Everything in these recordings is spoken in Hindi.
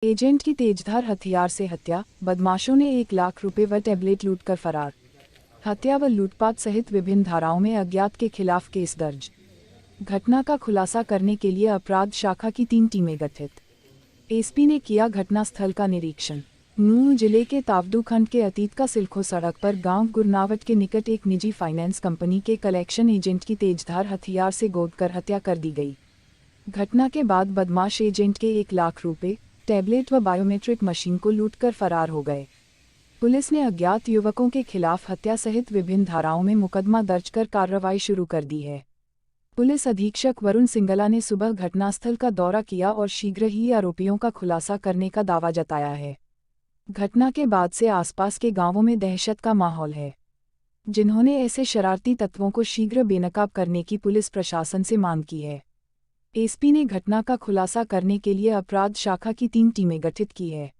एजेंट की तेजधार हथियार से हत्या, बदमाशों ने 1 लाख रुपए व टैबलेट लूटकर फरार। हत्या व लूटपाट सहित विभिन्न धाराओं में अज्ञात के खिलाफ केस दर्ज। घटना का खुलासा करने के लिए अपराध शाखा की 3 टीमें गठित। एसपी ने किया घटनास्थल का निरीक्षण। नूंह जिले के तावडू खंड के अतीत का सिलखो सड़क पर गांव गुरनावट के निकट एक निजी फाइनेंस कंपनी के कलेक्शन एजेंट की तेजधार हथियार से गोदकर हत्या कर दी गई। घटना के बाद बदमाश एजेंट के 1 लाख रुपए, टैबलेट व बायोमेट्रिक मशीन को लूटकर फरार हो गए। पुलिस ने अज्ञात युवकों के खिलाफ हत्या सहित विभिन्न धाराओं में मुकदमा दर्ज कर कार्रवाई शुरू कर दी है। पुलिस अधीक्षक वरुण सिंगला ने सुबह घटनास्थल का दौरा किया और शीघ्र ही आरोपियों का खुलासा करने का दावा जताया है। घटना के बाद से आसपास के गांवों में दहशत का माहौल है, जिन्होंने ऐसे शरारती तत्वों को शीघ्र बेनकाब करने की पुलिस प्रशासन से मांग की है। एसपी ने घटना का खुलासा करने के लिए अपराध शाखा की 3 टीमें गठित की है।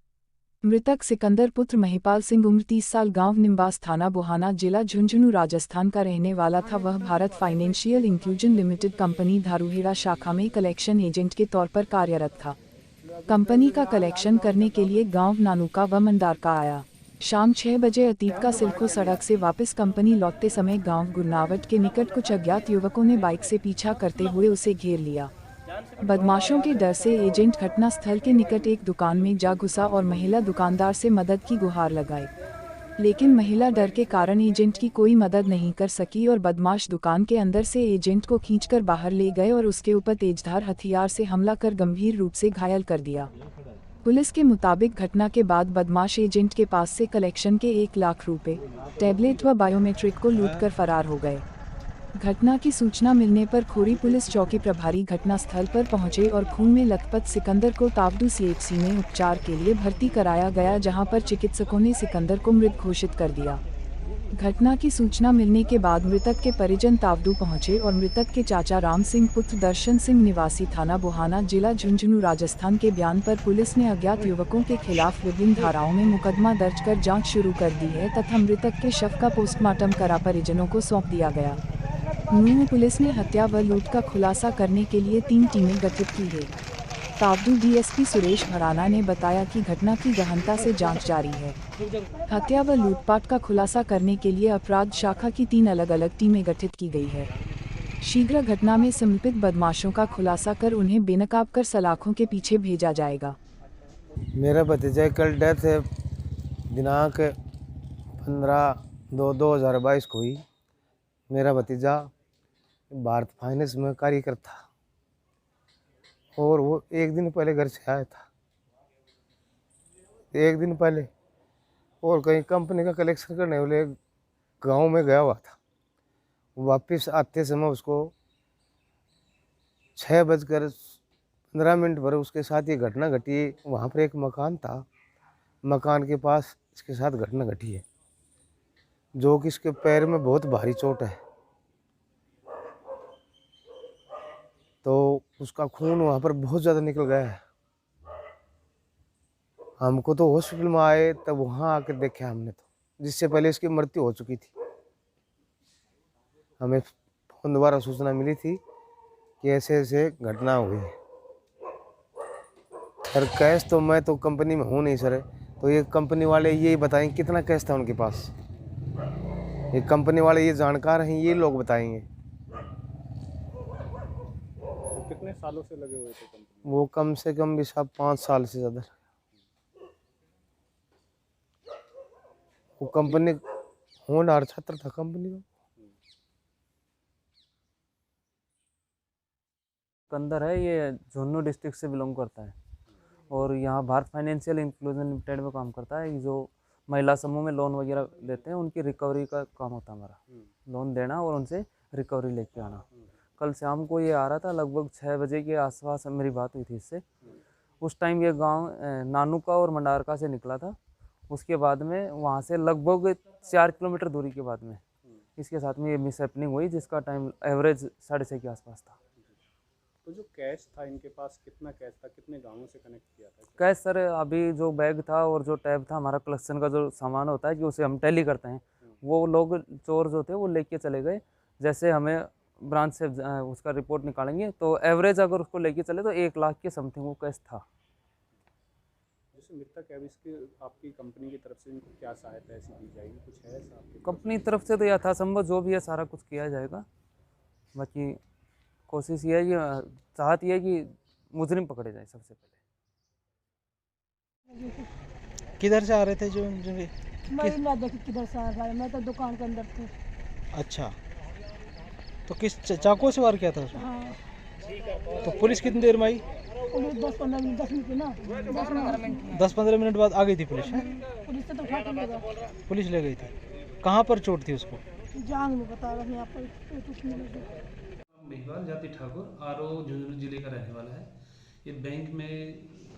मृतक सिकंदर पुत्र महिपाल सिंह उम्र 30 साल गांव निम्बास थाना बुहाना जिला झुंझुनू राजस्थान का रहने वाला था। वह Bharat financial inclusion limited company Dharuhera शाखा में कलेक्शन एजेंट के तौर पर कार्यरत था। कंपनी का कलेक्शन करने के लिए गांव नानुका व मंदार का आया। शाम 6 बजे अतीत का सिलखो सड़क से वापस कंपनी लौटते समय गांव गुरनावट के निकट कुछ अज्ञात युवकों ने बाइक से पीछा करते हुए उसे घेर लिया। बदमाशों के डर से एजेंट घटनास्थल के निकट एक दुकान में जा घुसा और महिला दुकानदार से मदद की गुहार लगाई, लेकिन महिला डर के कारण एजेंट की कोई मदद नहीं कर सकी और बदमाश दुकान के अंदर से एजेंट को खींचकर बाहर ले गए और उसके ऊपर तेजधार हथियार से हमला कर गंभीर रूप से घायल कर दिया। पुलिस के मुताबिक घटना के बाद बदमाश एजेंट के पास से कलेक्शन के 1 लाख रुपए, टैबलेट व बायोमेट्रिक को लूटकर फरार हो गए। घटना की सूचना मिलने पर खोरी पुलिस चौकी प्रभारी घटनास्थल पर पहुंचे और खून में लथपथ सिकंदर को तावडू सीएचसी में उपचार के लिए भर्ती कराया गया, जहां पर चिकित्सकों ने सिकंदर को मृत घोषित कर दिया। घटना की सूचना मिलने के बाद मृतक के परिजन तावडू पहुंचे और मृतक के चाचा राम सिंह पुत्र दर्शन सिंह निवासी थाना बुहाना जिला झुंझुनू राजस्थान के बयान पर पुलिस ने अज्ञात युवकों के खिलाफ विभिन्न धाराओं में मुकदमा दर्ज कर जांच शुरू कर दी है तथा मृतक के शव का पोस्टमार्टम करा परिजनों को सौंप दिया गया। नूंह पुलिस ने हत्या व लूट का खुलासा करने के लिए 3 टीमें गठित की है। तावडू डीएसपी सुरेश भराना ने बताया कि घटना की गहनता से जांच जारी है। हत्या व लूटपाट का खुलासा करने के लिए अपराध शाखा की 3 अलग-अलग टीमें गठित की गई है। शीघ्र घटना में संलिप्त बदमाशों का खुलासा कर उन्हें बेनकाब कर सलाखों के पीछे भेजा जाएगा। मेरा भतीजा कल डेथ है दिनांक 15/2/2022 को हुई। मेरा भतीजा भारत फाइनेंस में कार्यरत था और वो एक दिन पहले घर से आया था, एक दिन पहले, और कहीं कंपनी का कलेक्शन करने वाले गांव में गया हुआ था। वापस आते समय उसको 6:15 पर उसके साथ ये घटना घटी। वहाँ पर एक मकान था, मकान के पास इसके साथ घटना घटी है, जो कि इसके पैर में बहुत भारी चोट है। तो उसका खून वहाँ पर बहुत ज़्यादा निकल गया है। हमको तो हॉस्पिटल में आए तब वहाँ आकर देखा हमने, तो जिससे पहले इसकी मृत्यु हो चुकी थी। हमें फोन द्वारा सूचना मिली थी कि ऐसे ऐसे घटना हुई है। सर कैश तो मैं तो कंपनी में हूँ नहीं सर, तो ये कंपनी वाले ये बताएंगे कितना कैश था उनके पास। ये कंपनी वाले ये जानकार हैं, ये लोग बताएंगे। तो कितने सालों से लगे हुए थे कंपनी? वो कम से कम भी साहब 5 साल से ज़्यादा। वो कंपनी होनहार छात्र था कंपनी का। सिकंदर है, ये झुंझुनू डिस्ट्रिक्ट से बिलोंग करता है और यहाँ भारत फाइनेंशियल इंक्लूजन लिमिटेड में काम करता है। जो महिला समूह में लोन वगैरह लेते हैं उनकी रिकवरी का काम होता है हमारा, लोन देना और उनसे रिकवरी लेके आना। कल शाम को ये आ रहा था, लगभग 6 बजे के आसपास मेरी बात हुई थी इससे। उस टाइम ये गांव नानुका और मंडारका से निकला था। उसके बाद में वहाँ से लगभग 4 किलोमीटर दूरी के बाद में इसके साथ में ये मिसहैपनिंग हुई, जिसका टाइम एवरेज 6:30 के आसपास था। तो जो कैश था इनके पास, कितना कैश था, कितने गांवों से कनेक्ट किया था? कैश सर अभी जो बैग था और जो टैब था, हमारा कलेक्शन का जो सामान होता है कि उसे हम टैली करते हैं, वो लोग चोर जो थे वो लेके चले गए। जैसे हमें ब्रांच से उसका रिपोर्ट निकालेंगे तो एवरेज अगर उसको लेके चले तो 1 लाख के समथिंग वो कैश था। जैसे मृतक है, अब इसकी आपकी कंपनी की तरफ से इनको क्या सहायता ऐसी दी जाएगी, कुछ है ऐसा आपकी कंपनी की तरफ से तो यथासंभव जो भी है सारा कुछ किया जाएगा। बाकी कोशिश ये है कि चाहत ये है कि मुजरिम पकड़े जाए सबसे पहले। किधर से आ रहे थे जो मैं ना देखी किधर से आ रहा है, मैं तो दुकान के अंदर थी। अच्छा, तो किस चाकू से वार किया था उसने? हाँ, तो पुलिस कितनी देर में आई? पुलिस 10-15 मिनट, 10 मिनट की ना, 10-15 मिनट। 10-15 मिनट बाद आ गई थी पुलिस? हैं? पुलिस से तो उठा के ले गया, पुलिस ले गई थी। कहाँ पर चोट थी उसको? जांग में बता रहा यहाँ पर कुछ नहीं लगा। महिवाल जाति ठाकुर आरओ झुंझुनू जिले का रहने वाला है। ये बैंक में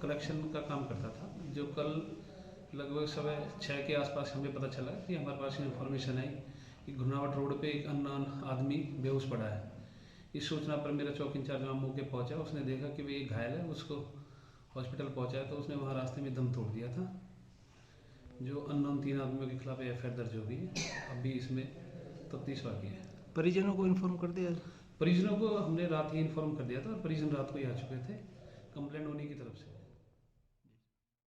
कलेक्शन का काम करता था। जो कल लगभग सुबह 6 के आसपास हमें पता चला कि हमारे पास इन्फॉर्मेशन आई कि घुनावट रोड पे एक अननोन आदमी बेहोश पड़ा है। इस सूचना पर मेरा चौकी इंचार्ज वहाँ मौके पहुँचा। उसने देखा कि वो एक घायल है, उसको हॉस्पिटल पहुँचाया तो उसने वहाँ रास्ते में दम तोड़ दिया था। जो अननोन 3 आदमियों के खिलाफ एफआईआर दर्ज हो गई है। अभी इसमें तफ्तीश बाकी है। परिजनों को इन्फॉर्म कर दिया? परिजनों को हमने रात ही इन्फॉर्म कर दिया था और परिजन रात को ही आ चुके थे कंप्लेंट होने की तरफ से।